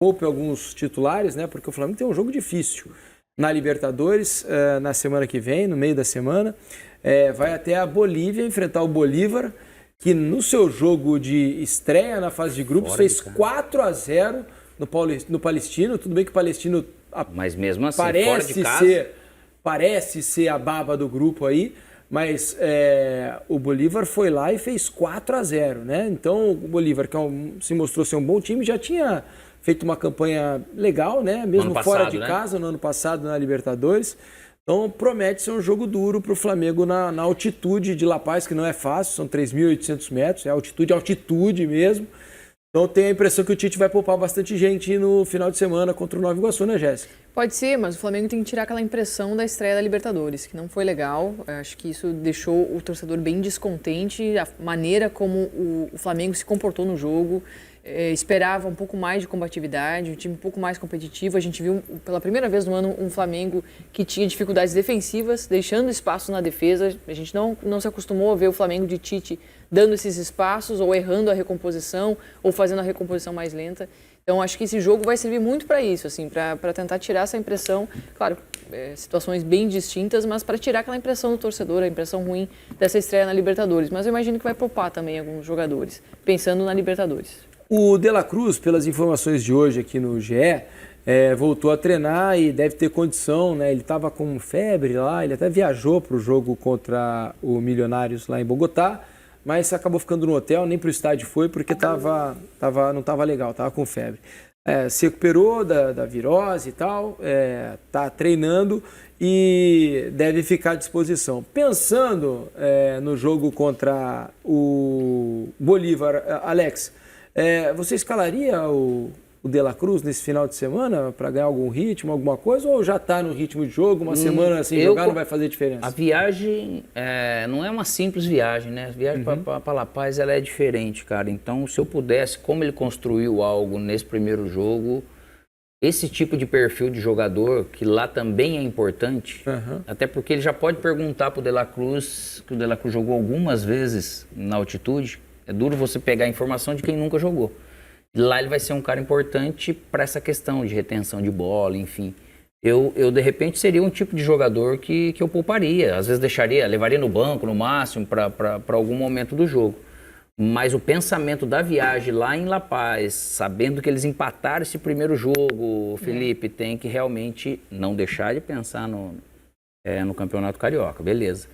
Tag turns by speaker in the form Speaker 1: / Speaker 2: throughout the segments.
Speaker 1: poupe alguns titulares, né? Porque o Flamengo tem um jogo difícil na Libertadores, na semana que vem, no meio da semana. Vai até a Bolívia enfrentar o Bolívar, que no seu jogo de estreia na fase de grupos fez 4-0 no Palestino. Tudo bem que o Palestino
Speaker 2: mas mesmo assim, fora de casa...
Speaker 1: parece ser a baba do grupo aí, mas o Bolívar foi lá e fez 4-0, né? Então o Bolívar, que se mostrou ser um bom time, já tinha feito uma campanha legal, né? Mesmo fora de casa, no ano passado na Libertadores. Então promete ser um jogo duro para o Flamengo na altitude de La Paz, que não é fácil, são 3.800 metros, é altitude mesmo. Então tenho a impressão que o Tite vai poupar bastante gente no final de semana contra o Nova Iguaçu, né, Jéssica?
Speaker 3: Pode ser, mas o Flamengo tem que tirar aquela impressão da estreia da Libertadores, que não foi legal. Acho que isso deixou o torcedor bem descontente, a maneira como o Flamengo se comportou no jogo. Esperava um pouco mais de combatividade, um time um pouco mais competitivo. A gente viu pela primeira vez no ano um Flamengo que tinha dificuldades defensivas, deixando espaço na defesa. A gente não se acostumou a ver o Flamengo de Tite dando esses espaços, ou errando a recomposição, ou fazendo a recomposição mais lenta. Então acho que esse jogo vai servir muito para isso, assim, para tentar tirar essa impressão, claro, situações bem distintas, mas para tirar aquela impressão do torcedor, a impressão ruim dessa estreia na Libertadores. Mas eu imagino que vai poupar também alguns jogadores, pensando na Libertadores.
Speaker 1: O De La Cruz, pelas informações de hoje aqui no GE, voltou a treinar e deve ter condição, né? Ele estava com febre lá, ele até viajou para o jogo contra o Milionários lá em Bogotá, mas acabou ficando no hotel, nem para o estádio foi, porque não estava legal, estava com febre. Se recuperou da virose e tal, está treinando e deve ficar à disposição. Pensando no jogo contra o Bolívar, Alex, você escalaria o De La Cruz nesse final de semana para ganhar algum ritmo, alguma coisa, ou já está no ritmo de jogo, uma semana sem jogar não vai fazer diferença?
Speaker 2: A viagem não é uma simples viagem, né? A viagem para La Paz ela é diferente, cara. Então, se eu pudesse, como ele construiu algo nesse primeiro jogo, esse tipo de perfil de jogador, que lá também é importante, até porque ele já pode perguntar para o De La Cruz, que o De La Cruz jogou algumas vezes na altitude. É duro você pegar a informação de quem nunca jogou. Lá ele vai ser um cara importante para essa questão de retenção de bola, enfim. Eu de repente, seria um tipo de jogador que eu pouparia. Às vezes levaria no banco, no máximo, para algum momento do jogo. Mas o pensamento da viagem lá em La Paz, sabendo que eles empataram esse primeiro jogo, Felipe, tem que realmente não deixar de pensar no Campeonato Carioca, beleza.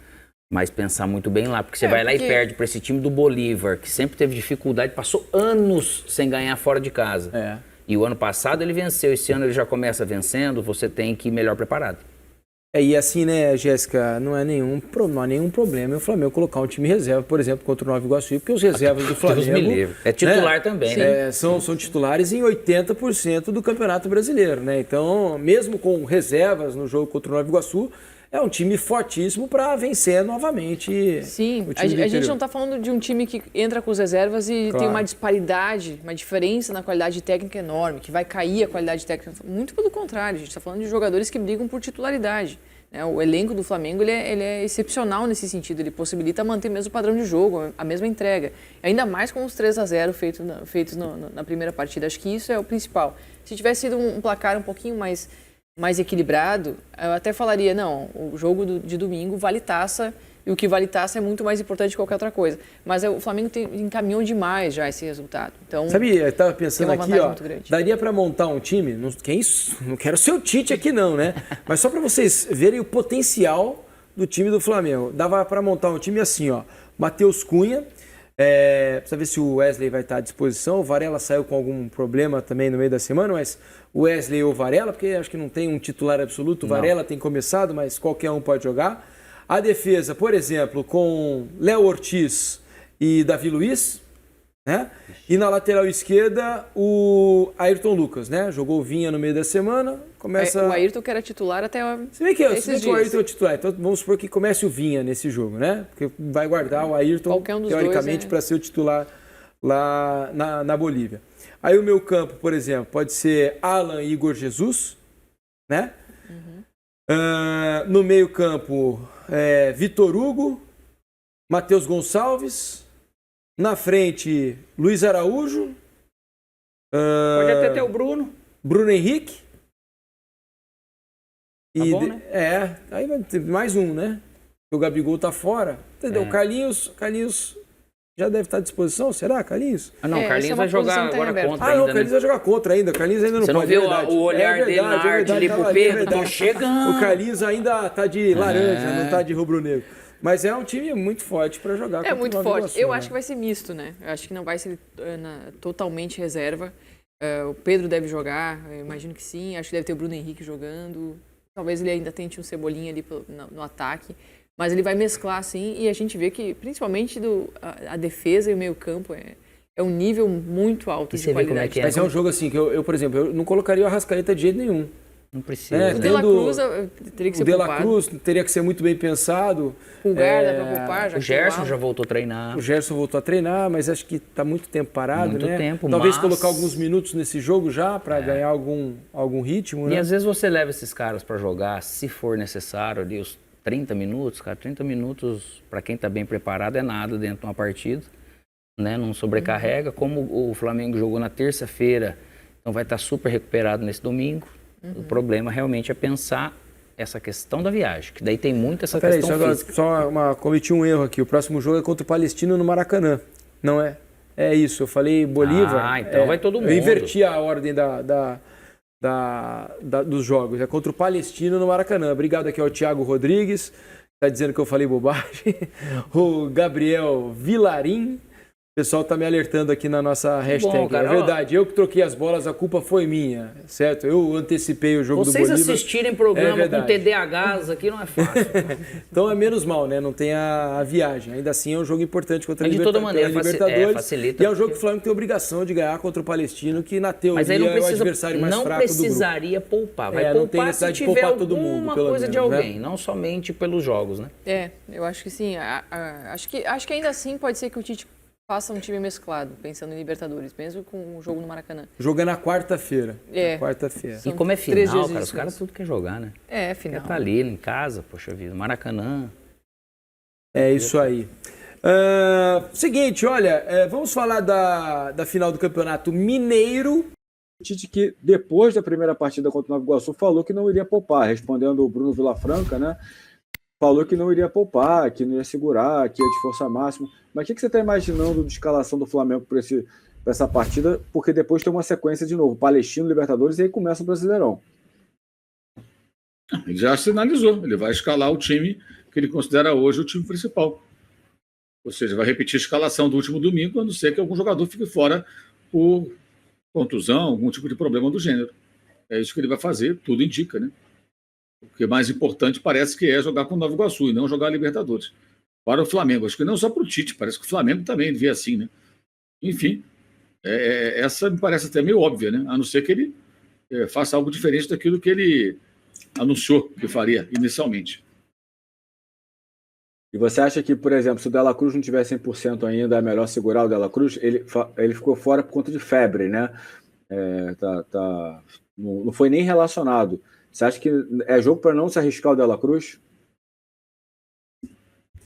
Speaker 2: Mas pensar muito bem lá, porque você vai lá e perde para esse time do Bolívar, que sempre teve dificuldade, passou anos sem ganhar fora de casa. E o ano passado ele venceu, esse ano ele já começa vencendo, você tem que ir melhor preparado.
Speaker 1: E assim, né, Jéssica, não há nenhum problema o Flamengo colocar um time reserva, por exemplo, contra o Nova Iguaçu, porque os reservas do Flamengo...
Speaker 2: É titular também, né?
Speaker 1: São titulares em 80% do Campeonato Brasileiro, né? Então, mesmo com reservas no jogo contra o Nova Iguaçu, é um time fortíssimo para vencer novamente.
Speaker 3: Sim, a gente não está falando de um time que entra com as reservas e tem uma disparidade, uma diferença na qualidade técnica enorme, que vai cair a qualidade técnica. Muito pelo contrário, a gente está falando de jogadores que brigam por titularidade. O elenco do Flamengo ele é excepcional nesse sentido, ele possibilita manter mesmo o padrão de jogo, a mesma entrega. Ainda mais com os 3-0 feitos na primeira partida, acho que isso é o principal. Se tivesse sido um placar um pouquinho mais equilibrado, eu até falaria, não, o jogo de domingo vale taça, e o que vale taça é muito mais importante que qualquer outra coisa. Mas o Flamengo encaminhou demais já esse resultado. Então,
Speaker 1: sabia, eu estava pensando aqui, daria para montar um time, não quero ser o Tite aqui não, né? Mas só para vocês verem o potencial do time do Flamengo. Dava para montar um time assim, Matheus Cunha, precisa ver se o Wesley vai estar à disposição. O Varela saiu com algum problema também no meio da semana, mas o Wesley ou o Varela, porque acho que não tem um titular absoluto. O Varela tem começado, mas qualquer um pode jogar. A defesa, por exemplo, com Léo Ortiz e Davi Luiz, né? E na lateral esquerda, o Ayrton Lucas, né? Jogou o Vinha no meio da semana.
Speaker 3: O Ayrton que era titular até
Speaker 1: se bem que o Ayrton é titular, então vamos supor que comece o Vinha nesse jogo, né? Porque vai guardar o Ayrton, teoricamente, para ser o titular lá na Bolívia. Aí o meu campo, por exemplo, pode ser Alan e Igor Jesus, né? No meio campo, Vitor Hugo, Matheus Gonçalves. Na frente, Luiz Araújo.
Speaker 2: Pode até ter o Bruno.
Speaker 1: Bruno Henrique.
Speaker 2: Tá bom, né?
Speaker 1: Aí vai ter mais um, né? O Gabigol tá fora. Entendeu? O Carlinhos já deve estar à disposição, será, Carlinhos?
Speaker 2: Ah, não, o Carlinhos vai jogar agora contra
Speaker 1: não,
Speaker 2: ainda,
Speaker 1: o Carlinhos vai jogar contra ainda. O Carlinhos ainda não
Speaker 2: Você
Speaker 1: pode.
Speaker 2: Você não viu o olhar dele na arte ali pro Pedro? Tô chegando.
Speaker 1: O Carlinhos ainda tá de laranja, não tá de rubro-negro. Mas é um time muito forte para jogar.
Speaker 3: É muito forte. Eu acho que vai ser misto, né? Eu acho que não vai ser totalmente reserva. O Pedro deve jogar, eu imagino que sim. Acho que deve ter o Bruno Henrique jogando. Talvez ele ainda tente um Cebolinha ali no ataque. Mas ele vai mesclar, assim, e a gente vê que, principalmente, a defesa e o meio-campo é um nível muito alto de qualidade. Como é que é.
Speaker 1: Mas é um jogo assim que eu, por exemplo, eu não colocaria o Arrascaeta de jeito nenhum.
Speaker 2: Não precisa.
Speaker 3: O De La Cruz teria que ser
Speaker 1: poupado. O De La Cruz teria que ser muito bem pensado.
Speaker 3: Pulgar dá pra poupar.
Speaker 2: O Gerson já voltou a treinar.
Speaker 1: O Gerson voltou a treinar, mas acho que está muito tempo parado,
Speaker 2: muito
Speaker 1: né?
Speaker 2: Tempo,
Speaker 1: Talvez colocar alguns minutos nesse jogo já para ganhar algum ritmo, né?
Speaker 2: E às vezes você leva esses caras para jogar, se for necessário, ali os 30 minutos, cara. 30 minutos, para quem está bem preparado, é nada dentro de uma partida, né? Não sobrecarrega. Como o Flamengo jogou na terça-feira, então vai estar super recuperado nesse domingo. O problema realmente é pensar essa questão da viagem, que daí tem muito essa questão física.
Speaker 1: Cometi um erro aqui. O próximo jogo é contra o Palestino no Maracanã, não é? É isso, eu falei Bolívar.
Speaker 2: Então vai todo mundo.
Speaker 1: Eu inverti a ordem dos jogos. É contra o Palestino no Maracanã. Obrigado aqui ao Thiago Rodrigues, está dizendo que eu falei bobagem. O Gabriel Vilarim. O pessoal está me alertando aqui na nossa hashtag.
Speaker 2: Bom, cara,
Speaker 1: é verdade, eu que troquei as bolas, a culpa foi minha, certo? Eu antecipei o jogo do Bolívar.
Speaker 2: Vocês assistirem programa com TDAHs aqui não é fácil.
Speaker 1: Então é menos mal, né? Não tem a viagem. Ainda assim é um jogo importante contra a
Speaker 2: Libertadores.
Speaker 1: Facilita. E é um jogo que o Flamengo tem obrigação de ganhar contra o Palestino, que na teoria
Speaker 2: mas aí não precisa,
Speaker 1: é o adversário mais fraco do grupo.
Speaker 2: Não precisaria poupar. Vai
Speaker 1: não
Speaker 2: poupar
Speaker 1: tem necessidade
Speaker 2: se
Speaker 1: de
Speaker 2: tiver
Speaker 1: poupar todo mundo,
Speaker 2: alguma
Speaker 1: pelo
Speaker 2: coisa
Speaker 1: menos,
Speaker 2: de alguém,
Speaker 1: né?
Speaker 2: não somente pelos jogos, né?
Speaker 3: Eu acho que sim. Acho que ainda assim pode ser que o Tite faça um time mesclado, pensando em Libertadores, mesmo com o jogo no Maracanã.
Speaker 1: Jogando na quarta-feira. Quarta-feira.
Speaker 2: E como é final, cara, os caras tudo quer jogar, né?
Speaker 3: Final.
Speaker 2: Quer tá ali em casa, poxa vida, Maracanã.
Speaker 1: É isso aí. Seguinte, olha, vamos falar da final do Campeonato Mineiro.
Speaker 4: O Tite, que depois da primeira partida contra o Nova Iguaçu, falou que não iria poupar, respondendo o Bruno Vilafranca, né? Falou que não iria poupar, que não ia segurar, que ia de força máxima. Mas o que você está imaginando de escalação do Flamengo para essa partida? Porque depois tem uma sequência de novo, Palestino, Libertadores, e aí começa o Brasileirão.
Speaker 5: Ele já sinalizou, ele vai escalar o time que ele considera hoje o time principal. Ou seja, vai repetir a escalação do último domingo, a não ser que algum jogador fique fora por contusão, algum tipo de problema do gênero. É isso que ele vai fazer, tudo indica, né? O que é mais importante parece que é jogar com o Nova Iguaçu e não jogar a Libertadores. Para o Flamengo, acho que não só para o Tite, parece que o Flamengo também vê assim, né? Enfim, essa me parece até meio óbvia, né? A não ser que ele faça algo diferente daquilo que ele anunciou que faria inicialmente.
Speaker 4: E você acha que, por exemplo, se o De La Cruz não tiver 100% ainda, é melhor segurar o De La Cruz? Ele ficou fora por conta de febre, né? Não foi nem relacionado. Você acha que é jogo para não se arriscar o De La Cruz?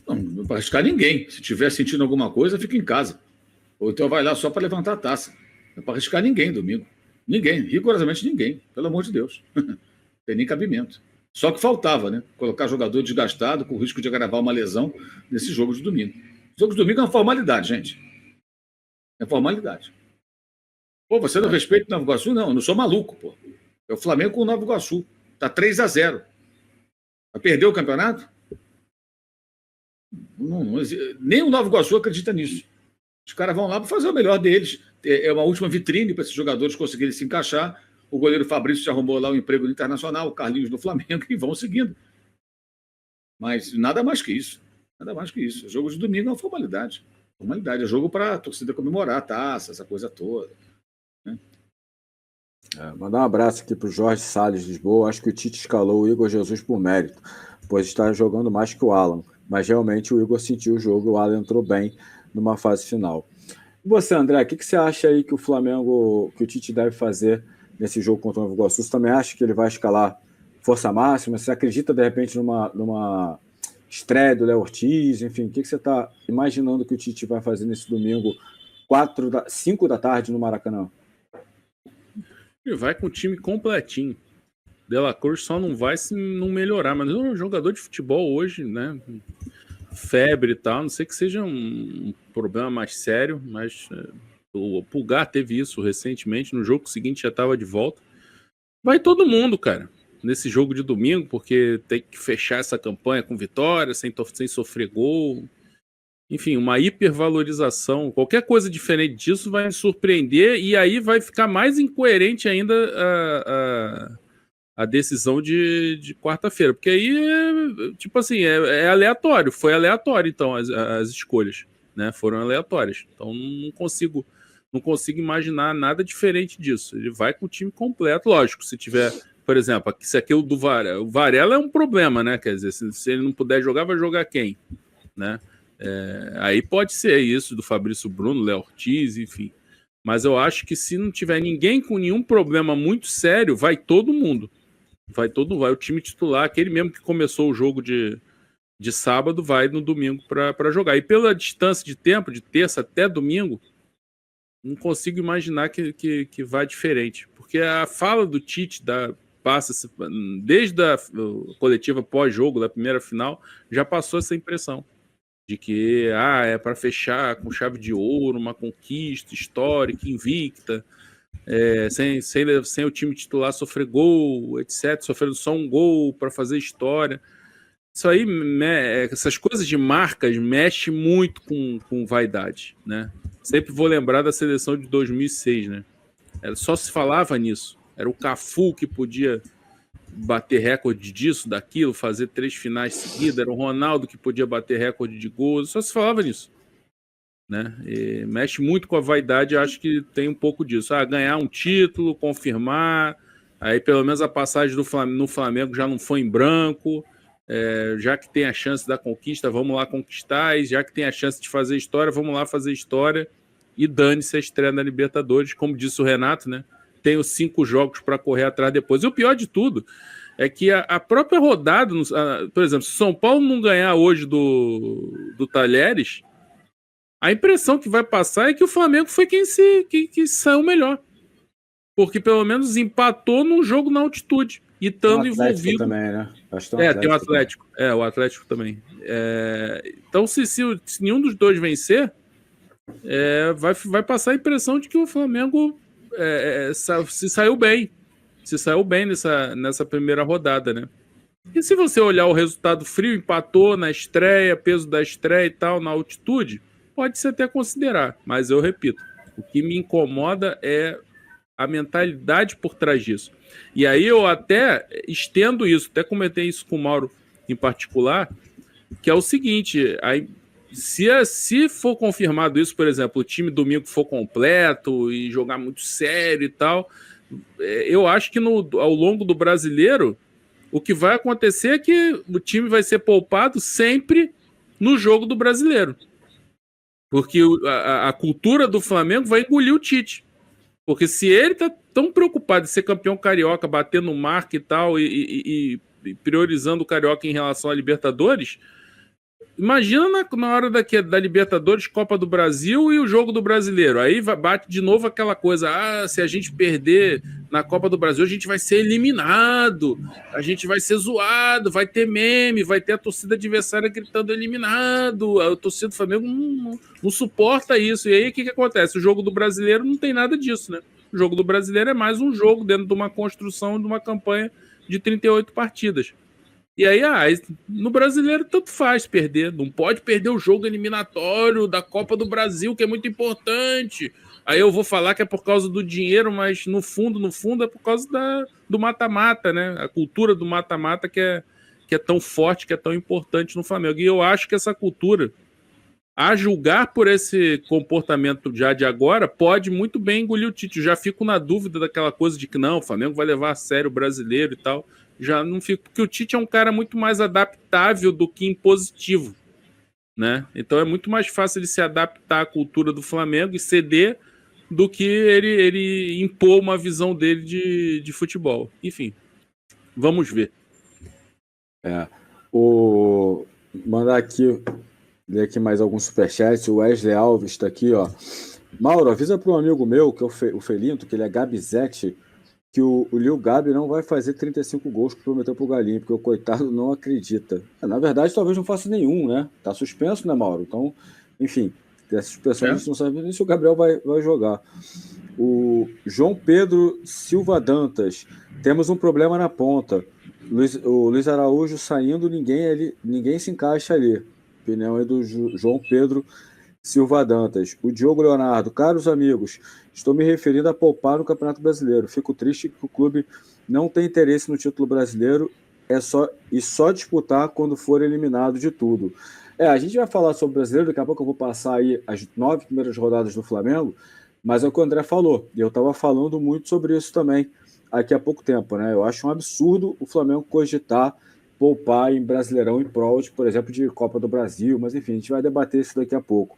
Speaker 5: Não para arriscar ninguém. Se tiver sentindo alguma coisa, fica em casa. Ou então vai lá só para levantar a taça. Não é para arriscar ninguém domingo. Ninguém, rigorosamente ninguém. Pelo amor de Deus. Não tem nem cabimento. Só que faltava, né? Colocar jogador desgastado com o risco de agravar uma lesão nesse jogo de domingo. O jogo de domingo é uma formalidade, gente. É formalidade. Pô, você não respeita o Nova Iguaçu? Não, eu não sou maluco, pô. É o Flamengo com o Nova Iguaçu. Está 3-0. Vai perder o campeonato? Nem o Nova Iguaçu acredita nisso. Os caras vão lá para fazer o melhor deles. É uma última vitrine para esses jogadores conseguirem se encaixar. O goleiro Fabrício já arrumou lá um emprego no Internacional, o Carlinhos no Flamengo, e vão seguindo. Mas nada mais que isso. Nada mais que isso. O jogo de domingo é uma formalidade. Formalidade. É jogo para a torcida comemorar a taça, essa coisa toda. Né?
Speaker 4: Mandar um abraço aqui para o Jorge Salles de Lisboa. Acho que o Tite escalou o Igor Jesus por mérito, pois está jogando mais que o Alan. Mas realmente o Igor sentiu o jogo e o Alan entrou bem numa fase final. E você, André, o que você acha aí que o Flamengo, que o Tite deve fazer nesse jogo contra o Nova Iguaçu? Você também acha que ele vai escalar força máxima? Você acredita, de repente, numa estreia do Léo Ortiz? Enfim, o que você está imaginando que o Tite vai fazer nesse domingo, 5 da tarde, no Maracanã?
Speaker 6: Ele vai com o time completinho. De La Cruz só não vai se não melhorar, mas é um jogador de futebol hoje, né? Febre e tal, não sei que seja um problema mais sério, mas o Pulgar teve isso recentemente, no jogo seguinte já estava de volta. Vai todo mundo, cara, nesse jogo de domingo, porque tem que fechar essa campanha com vitória, sem sofrer gol. Enfim, uma hipervalorização. Qualquer coisa diferente disso vai me surpreender e aí vai ficar mais incoerente ainda a decisão de quarta-feira. Porque aí, tipo assim, é aleatório. Foi aleatório, então, as escolhas, né? Foram aleatórias. Então, não consigo imaginar nada diferente disso. Ele vai com o time completo. Lógico, se tiver, por exemplo, se aquilo do Varela... O Varela é um problema, né? Quer dizer, se ele não puder jogar, vai jogar quem? Né? Aí pode ser isso do Fabrício Bruno, Léo Ortiz, enfim. Mas eu acho que se não tiver ninguém com nenhum problema muito sério, vai todo mundo. Vai o time titular, aquele mesmo que começou o jogo de sábado, vai no domingo para jogar. E pela distância de tempo, de terça até domingo, não consigo imaginar que vai diferente. Porque a fala do Tite passa desde a coletiva pós-jogo, da primeira final, já passou essa impressão de que é para fechar com chave de ouro, uma conquista histórica, invicta, sem o time titular sofrer gol, etc., sofrendo só um gol para fazer história. Isso aí, essas coisas de marcas mexem muito com vaidade, né? Sempre vou lembrar da seleção de 2006, né? Só se falava nisso. Era o Cafu que podia bater recorde disso, daquilo, fazer 3 finais seguidas, era o Ronaldo que podia bater recorde de gols, só se falava nisso, né? E mexe muito com a vaidade, acho que tem um pouco disso, ganhar um título, confirmar, aí pelo menos a passagem no Flamengo já não foi em branco, já que tem a chance da conquista, vamos lá conquistar, e já que tem a chance de fazer história, vamos lá fazer história, e dane-se a estreia na Libertadores, como disse o Renato, né? Tenho 5 jogos para correr atrás depois. E o pior de tudo é que a própria rodada, por exemplo, se São Paulo não ganhar hoje do Talheres, a impressão que vai passar é que o Flamengo foi quem saiu melhor. Porque pelo menos empatou num jogo na altitude. E estando envolvido.
Speaker 4: Também, né?
Speaker 6: Tem o Atlético. O Atlético também. Então, se nenhum dos dois vencer, vai passar a impressão de que o Flamengo se saiu bem nessa primeira rodada, né? E se você olhar o resultado frio, empatou na estreia, peso da estreia e tal, na altitude, pode-se até considerar, mas eu repito, o que me incomoda é a mentalidade por trás disso. E aí eu até estendo isso, até comentei isso com o Mauro em particular, que é o seguinte, se for confirmado isso, por exemplo, o time domingo for completo e jogar muito sério e tal, eu acho que ao longo do Brasileiro, o que vai acontecer é que o time vai ser poupado sempre no jogo do Brasileiro. Porque a cultura do Flamengo vai engolir o Tite. Porque se ele tá tão preocupado em ser campeão carioca, bater no marco e tal, e priorizando o carioca em relação à Libertadores... Imagina na hora da Libertadores, Copa do Brasil e o jogo do Brasileiro. Aí bate de novo aquela coisa, se a gente perder na Copa do Brasil, a gente vai ser eliminado, a gente vai ser zoado, vai ter meme, vai ter a torcida adversária gritando eliminado, a torcida do Flamengo não suporta isso. E aí o que acontece? O jogo do Brasileiro não tem nada disso, né? O jogo do Brasileiro é mais um jogo dentro de uma construção de uma campanha de 38 partidas. E aí, no Brasileiro tanto faz perder. Não pode perder o jogo eliminatório da Copa do Brasil, que é muito importante. Aí eu vou falar que é por causa do dinheiro, mas no fundo é por causa do mata-mata, né? A cultura do mata-mata que é tão forte, que é tão importante no Flamengo. E eu acho que essa cultura, a julgar por esse comportamento já de agora, pode muito bem engolir o Tite. Eu já fico na dúvida daquela coisa de que não, o Flamengo vai levar a sério o brasileiro e tal. Já não fico, porque o Tite é um cara muito mais adaptável do que impositivo, né? Então é muito mais fácil ele se adaptar à cultura do Flamengo e ceder do que ele impor uma visão dele de futebol. Enfim, vamos ver.
Speaker 4: Mandar aqui, ler aqui mais alguns superchats. O Wesley Alves está aqui, ó. Mauro, avisa para um amigo meu, que é o Felinto, que ele é Gabizete, que o Lil Gabi não vai fazer 35 gols que prometeu pro Galinho, porque o coitado não acredita. Na verdade, talvez não faça nenhum, né? Tá suspenso, né, Mauro? Então, enfim, essa suspensão a gente não sabe nem se o Gabriel vai jogar. O João Pedro Silva Dantas, temos um problema na ponta. O Luiz Araújo saindo, ninguém se encaixa ali. Opinião aí do João Pedro Silva Dantas. O Diogo Leonardo, caros amigos, estou me referindo a poupar no Campeonato Brasileiro. Fico triste que o clube não tem interesse no título brasileiro e só disputar quando for eliminado de tudo. A gente vai falar sobre o brasileiro, daqui a pouco eu vou passar aí as 9 primeiras rodadas do Flamengo, mas é o que o André falou, e eu estava falando muito sobre isso também aqui há pouco tempo, né? Eu acho um absurdo o Flamengo cogitar poupar em Brasileirão em prol, por exemplo, de Copa do Brasil, mas enfim, a gente vai debater isso daqui a pouco.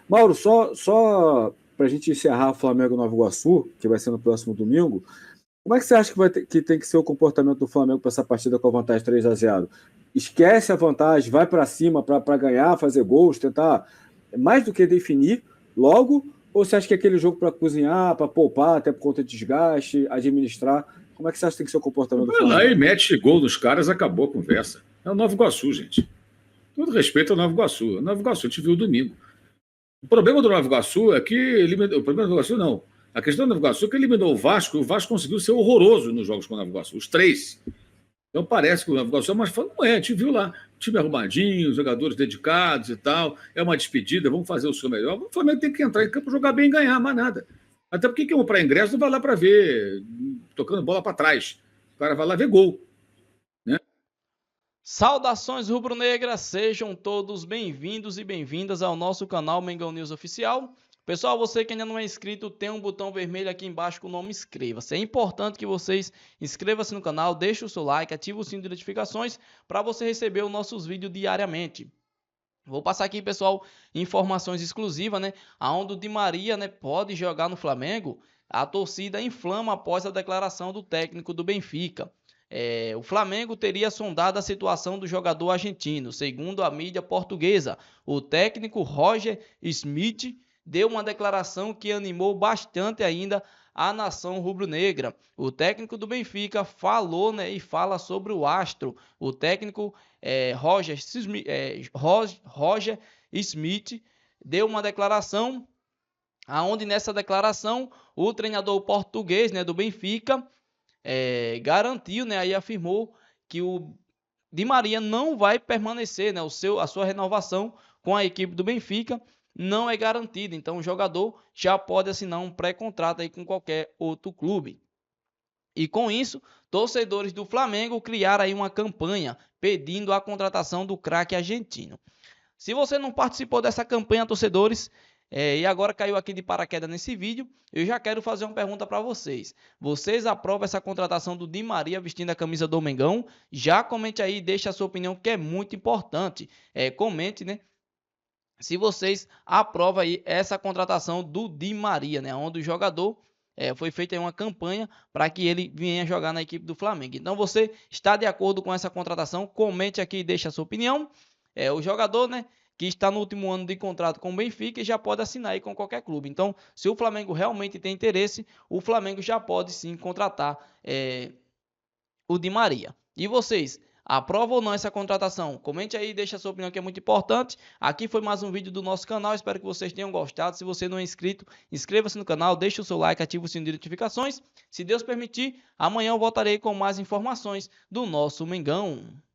Speaker 4: Mauro, só para a gente encerrar o Flamengo Nova Iguaçu, que vai ser no próximo domingo, como é que você acha que tem que ser o comportamento do Flamengo para essa partida com a vantagem 3-0? Esquece a vantagem, vai para cima para ganhar, fazer gols, tentar mais do que definir logo, ou você acha que é aquele jogo para cozinhar, para poupar, até por conta de desgaste, administrar? Como é que você acha que tem que ser o comportamento do Flamengo?
Speaker 5: Vai lá e mete gol nos caras, acabou a conversa. É o Nova Iguaçu, gente. Todo respeito ao Nova Iguaçu. O Nova Iguaçu a gente viu domingo. O problema do Nova Iguaçu é que o problema do Nova Iguaçu não. A questão do Nova Iguaçu é que eliminou o Vasco, e o Vasco conseguiu ser horroroso nos jogos com o Nova Iguaçu, os 3. Então parece que o Nova Iguaçu é mais fácil. Não é, a gente viu lá, time arrumadinho, jogadores dedicados e tal, é uma despedida, vamos fazer o seu melhor. O Flamengo tem que entrar em campo, jogar bem e ganhar, mais nada. Até porque quem comprar ingresso não vai lá para ver, tocando bola para trás. O cara vai lá ver gol. Né?
Speaker 7: Saudações rubro-negras, sejam todos bem-vindos e bem-vindas ao nosso canal Mengão News Oficial. Pessoal, você que ainda não é inscrito, tem um botão vermelho aqui embaixo com o nome inscreva-se. É importante que vocês inscrevam-se no canal, deixem o seu like, ative o sino de notificações para você receber os nossos vídeos diariamente. Vou passar aqui, pessoal, informações exclusivas, né? Aonde o Di Maria, né, pode jogar no Flamengo. A torcida inflama após a declaração do técnico do Benfica. O Flamengo teria sondado a situação do jogador argentino. Segundo a mídia portuguesa, o técnico Roger Schmidt deu uma declaração que animou bastante ainda a nação rubro-negra. O técnico do Benfica falou, né, e fala sobre o astro. O técnico Roger Schmidt deu uma declaração, aonde nessa declaração o treinador português, né, do Benfica garantiu, né, aí afirmou que o Di Maria não vai permanecer, né, a sua renovação com a equipe do Benfica não é garantida, então o jogador já pode assinar um pré-contrato aí com qualquer outro clube. E com isso, torcedores do Flamengo criaram aí uma campanha pedindo a contratação do craque argentino. Se você não participou dessa campanha, torcedores, e agora caiu aqui de paraquedas nesse vídeo, eu já quero fazer uma pergunta para vocês. Vocês aprovam essa contratação do Di Maria vestindo a camisa do Mengão? Já comente aí, deixe a sua opinião, que é muito importante. Comente, né? Se vocês aprovam aí essa contratação do Di Maria, né? Onde o jogador foi feita uma campanha para que ele venha jogar na equipe do Flamengo. Então você está de acordo com essa contratação? Comente aqui e deixe a sua opinião. O jogador, né, que está no último ano de contrato com o Benfica e já pode assinar aí com qualquer clube. Então, se o Flamengo realmente tem interesse, o Flamengo já pode sim contratar o Di Maria. E vocês? Aprova ou não essa contratação? Comente aí, deixa a sua opinião, que é muito importante. Aqui foi mais um vídeo do nosso canal, espero que vocês tenham gostado. Se você não é inscrito, inscreva-se no canal, deixe o seu like, ative o sino de notificações. Se Deus permitir, amanhã eu voltarei com mais informações do nosso Mengão.